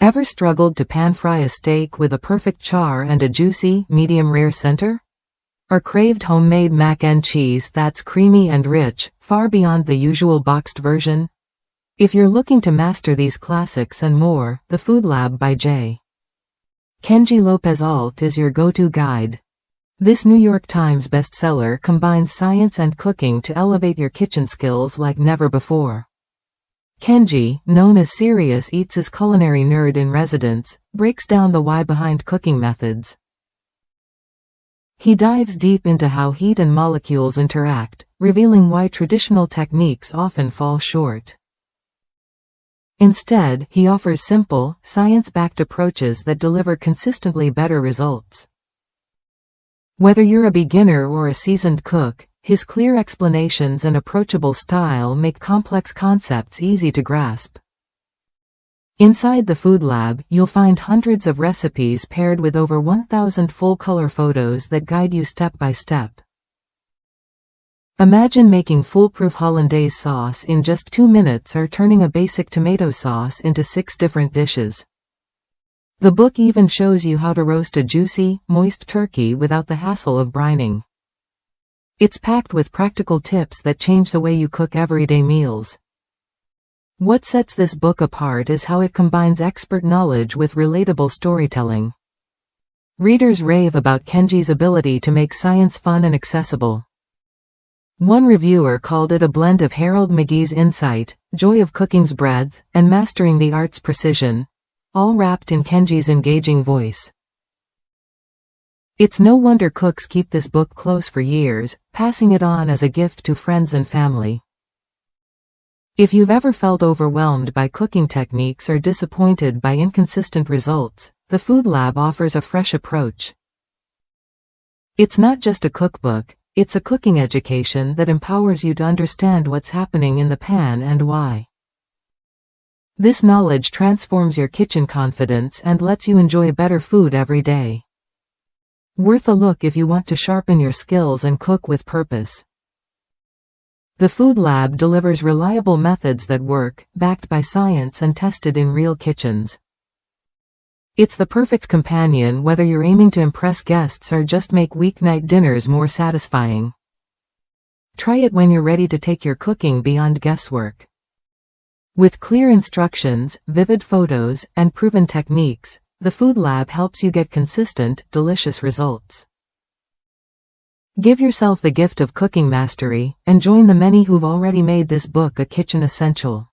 Ever struggled to pan-fry a steak with a perfect char and a juicy, medium-rare center? Or craved homemade mac and cheese that's creamy and rich, far beyond the usual boxed version? If you're looking to master these classics and more, The Food Lab by J. Kenji Lopez Alt is your go-to guide. This New York Times bestseller combines science and cooking to elevate your kitchen skills like never before. Kenji, known as Serious Eats' culinary nerd in residence, breaks down the why behind cooking methods. He dives deep into how heat and molecules interact, revealing why traditional techniques often fall short. Instead, he offers simple, science-backed approaches that deliver consistently better results. Whether you're a beginner or a seasoned cook, his clear explanations and approachable style make complex concepts easy to grasp. Inside the Food Lab, you'll find hundreds of recipes paired with over 1,000 full-color photos that guide you step by step. Imagine making foolproof hollandaise sauce in just 2 minutes or turning a basic tomato sauce into 6 different dishes. The book even shows you how to roast a juicy, moist turkey without the hassle of brining. It's packed with practical tips that change the way you cook everyday meals. What sets this book apart is how it combines expert knowledge with relatable storytelling. Readers rave about Kenji's ability to make science fun and accessible. One reviewer called it a blend of Harold McGee's insight, joy of cooking's breadth, and mastering the art's precision, all wrapped in Kenji's engaging voice. It's no wonder cooks keep this book close for years, passing it on as a gift to friends and family. If you've ever felt overwhelmed by cooking techniques or disappointed by inconsistent results, The Food Lab offers a fresh approach. It's not just a cookbook, it's a cooking education that empowers you to understand what's happening in the pan and why. This knowledge transforms your kitchen confidence and lets you enjoy better food every day. Worth a look if you want to sharpen your skills and cook with purpose. The Food Lab delivers reliable methods that work, backed by science and tested in real kitchens. It's the perfect companion whether you're aiming to impress guests or just make weeknight dinners more satisfying. Try it when you're ready to take your cooking beyond guesswork. With clear instructions, vivid photos, and proven techniques, The Food Lab helps you get consistent, delicious results. Give yourself the gift of cooking mastery, and join the many who've already made this book a kitchen essential.